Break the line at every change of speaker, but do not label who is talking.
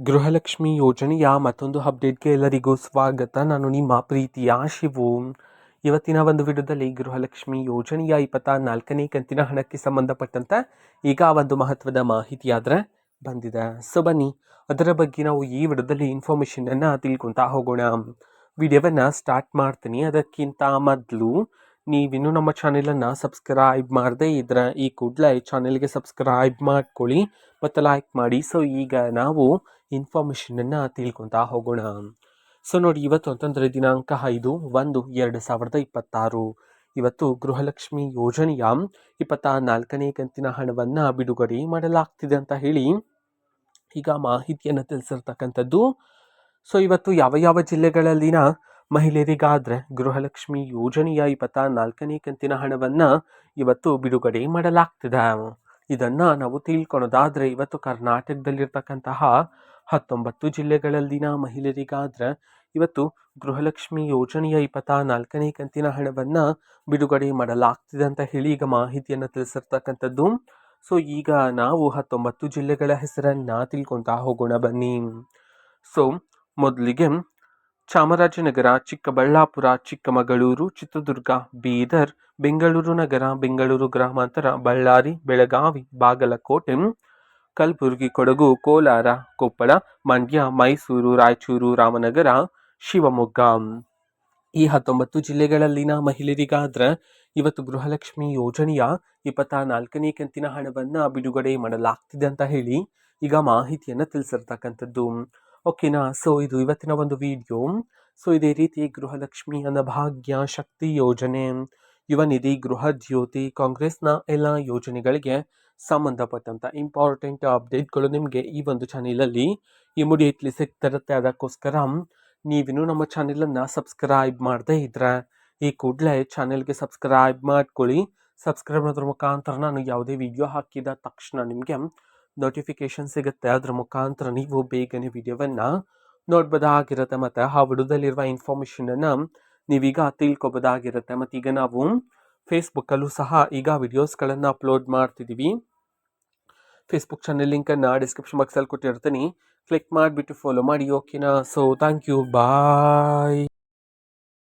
ಗೃಹಲಕ್ಷ್ಮಿ ಯೋಜನೆಯ ಮತ್ತೊಂದು ಅಪ್ಡೇಟ್ಗೆ ಎಲ್ಲರಿಗೂ ಸ್ವಾಗತ. ನಾನು ನಿಮ್ಮ ಪ್ರೀತಿಯ ಶಿವು. ಇವತ್ತಿನ ಒಂದು ವಿಡಿಯೋದಲ್ಲಿ ಗೃಹಲಕ್ಷ್ಮಿ ಯೋಜನೆಯ 24ನೇ ಕಂತಿನ ಹಣಕ್ಕೆ ಸಂಬಂಧಪಟ್ಟಂತೆ ಈಗ ಒಂದು ಮಹತ್ವದ ಮಾಹಿತಿಯಾದರೆ ಬಂದಿದೆ. ಸೊ ಬನ್ನಿ ಅದರ ಬಗ್ಗೆ ನಾವು ಈ ವಿಡಿಯೋದಲ್ಲಿ ಇನ್ಫಾರ್ಮೇಷನನ್ನು ತಿಳ್ಕೊತಾ ಹೋಗೋಣ. ವಿಡಿಯೋವನ್ನು ಸ್ಟಾರ್ಟ್ ಮಾಡ್ತೀನಿ. ಅದಕ್ಕಿಂತ ಮೊದಲು ನೀವಿನ್ನೂ ನಮ್ಮ ಚಾನೆಲನ್ನು ಸಬ್ಸ್ಕ್ರೈಬ್ ಮಾಡದೇ ಇದ್ರೆ ಈ ಕೂಡಲೇ ಚಾನೆಲ್ಗೆ ಸಬ್ಸ್ಕ್ರೈಬ್ ಮಾಡ್ಕೊಳ್ಳಿ ಮತ್ತು ಲೈಕ್ ಮಾಡಿ. ಸೊ ಈಗ ನಾವು ಇನ್ಫಾರ್ಮೇಷನನ್ನು ತಿಳ್ಕೊತಾ ಹೋಗೋಣ. ಸೊ ನೋಡಿ, ಇವತ್ತು ಅಂತಂದರೆ ದಿನಾಂಕ 5/1/2026. ಇವತ್ತು ಗೃಹಲಕ್ಷ್ಮಿ ಯೋಜನೆಯ 24ನೇ ಕಂತಿನ ಹಣವನ್ನು ಬಿಡುಗಡೆ ಮಾಡಲಾಗ್ತಿದೆ ಅಂತ ಹೇಳಿ ಈಗ ಮಾಹಿತಿಯನ್ನು ತಿಳಿಸಿರ್ತಕ್ಕಂಥದ್ದು. ಸೊ ಇವತ್ತು ಯಾವ ಜಿಲ್ಲೆಗಳಲ್ಲಿನ ಮಹಿಳೆಯರಿಗಾದರೆ ಗೃಹಲಕ್ಷ್ಮಿ ಯೋಜನೆಯ 24ನೇ ಕಂತಿನ ಹಣವನ್ನು ಇವತ್ತು ಬಿಡುಗಡೆ ಮಾಡಲಾಗ್ತಿದೆ. ಇದನ್ನು ನಾವು ತಿಳ್ಕೊಳೋದಾದರೆ ಇವತ್ತು ಕರ್ನಾಟಕದಲ್ಲಿರ್ತಕ್ಕಂತಹ 19 ಜಿಲ್ಲೆಗಳಲ್ಲಿನ ಮಹಿಳೆಯರಿಗಾದರೆ ಇವತ್ತು ಗೃಹಲಕ್ಷ್ಮಿ ಯೋಜನೆಯ 24ನೇ ಕಂತಿನ ಹಣವನ್ನು ಬಿಡುಗಡೆ ಮಾಡಲಾಗ್ತಿದೆ ಅಂತ ಹೇಳಿ ಈಗ ಮಾಹಿತಿಯನ್ನು ತಿಳಿಸಿರ್ತಕ್ಕಂಥದ್ದು. ಸೊ ಈಗ ನಾವು 19 ಜಿಲ್ಲೆಗಳ ಹೆಸರನ್ನು ತಿಳ್ಕೊತಾ ಹೋಗೋಣ ಬನ್ನಿ. ಸೊ ಮೊದಲಿಗೆ ಚಾಮರಾಜನಗರ, ಚಿಕ್ಕಬಳ್ಳಾಪುರ, ಚಿಕ್ಕಮಗಳೂರು, ಚಿತ್ರದುರ್ಗ, ಬೀದರ್, ಬೆಂಗಳೂರು ನಗರ, ಬೆಂಗಳೂರು ಗ್ರಾಮಾಂತರ, ಬಳ್ಳಾರಿ, ಬೆಳಗಾವಿ, ಬಾಗಲಕೋಟೆ, ಕಲಬುರಗಿ, ಕೊಡಗು, ಕೋಲಾರ, ಕೊಪ್ಪಳ, ಮಂಡ್ಯ, ಮೈಸೂರು, ರಾಯಚೂರು, ರಾಮನಗರ, ಶಿವಮೊಗ್ಗ. ಈ 19 ಜಿಲ್ಲೆಗಳಲ್ಲಿನ ಮಹಿಳೆಯರಿಗಾದ್ರೆ ಇವತ್ತು ಗೃಹಲಕ್ಷ್ಮಿ ಯೋಜನೆಯ 24ನೇ ಕಂತಿನ ಹಣವನ್ನು ಬಿಡುಗಡೆ ಮಾಡಲಾಗ್ತಿದೆ ಅಂತ ಹೇಳಿ ಈಗ ಮಾಹಿತಿಯನ್ನು ತಿಳಿಸಿರ್ತಕ್ಕಂಥದ್ದು. ಓಕೆನಾ. ಸೊ ಇದು ಇವತ್ತಿನ ಒಂದು ವಿಡಿಯೋ. ಸೊ ಇದೇ ರೀತಿ ಗೃಹಲಕ್ಷ್ಮಿ ಅನ್ನಭಾಗ್ಯ, ಶಕ್ತಿ ಯೋಜನೆ, ಯುವ ನಿಧಿ, ಗೃಹ ಜ್ಯೋತಿ, ಕಾಂಗ್ರೆಸ್ನ ಎಲ್ಲ ಯೋಜನೆಗಳಿಗೆ ಸಂಬಂಧಪಟ್ಟಂಥ ಇಂಪಾರ್ಟೆಂಟ್ ಅಪ್ಡೇಟ್ಗಳು ನಿಮಗೆ ಈ ಒಂದು ಚಾನೆಲಲ್ಲಿ ಇಮಿಡಿಯೇಟ್ಲಿ ಸಿಗ್ತಿರುತ್ತೆ. ಅದಕ್ಕೋಸ್ಕರ ನೀವಿನ್ನೂ ನಮ್ಮ ಚಾನೆಲನ್ನು ಸಬ್ಸ್ಕ್ರೈಬ್ ಮಾಡದೇ ಇದ್ರೆ ಈ ಕೂಡಲೇ ಚಾನೆಲ್ಗೆ ಸಬ್ಸ್ಕ್ರೈಬ್ ಮಾಡ್ಕೊಳ್ಳಿ. ಸಬ್ಸ್ಕ್ರೈಬ್ ಮಾಡೋದ್ರ ಮುಖಾಂತರ ನಾನು ಯಾವುದೇ ವಿಡಿಯೋ ಹಾಕಿದ ತಕ್ಷಣ ನಿಮಗೆ ನೋಟಿಫಿಕೇಶನ್ ಸಿಗುತ್ತೆ. ಅದರ ಮುಖಾಂತರ ನೀವು ಬೇಗನೆ ವಿಡಿಯೋವನ್ನು ನೋಡ್ಬೋದಾಗಿರುತ್ತೆ ಮತ್ತು ಆ ವಿಡಿಯೋದಲ್ಲಿರುವ ಇನ್ಫಾರ್ಮೇಷನನ್ನು ನೀವೀಗ ತಿಳ್ಕೊಬೋದಾಗಿರುತ್ತೆ. ಮತ್ತು ಈಗ ನಾವು ಫೇಸ್ಬುಕ್ಕಲ್ಲೂ ಸಹ ಈಗ ವಿಡಿಯೋಸ್ಗಳನ್ನು ಅಪ್ಲೋಡ್ ಮಾಡ್ತಿದ್ದೀವಿ. ಫೇಸ್ಬುಕ್ ಚಾನೆಲ್ ಲಿಂಕನ್ನು ಡಿಸ್ಕ್ರಿಪ್ಷನ್ ಬಾಕ್ಸಲ್ಲಿ ಕೊಟ್ಟಿರ್ತೀನಿ. ಕ್ಲಿಕ್ ಮಾಡಿಬಿಟ್ಟು ಫಾಲೋ ಮಾಡಿ. ಓಕೆನಾ. So thank you, bye.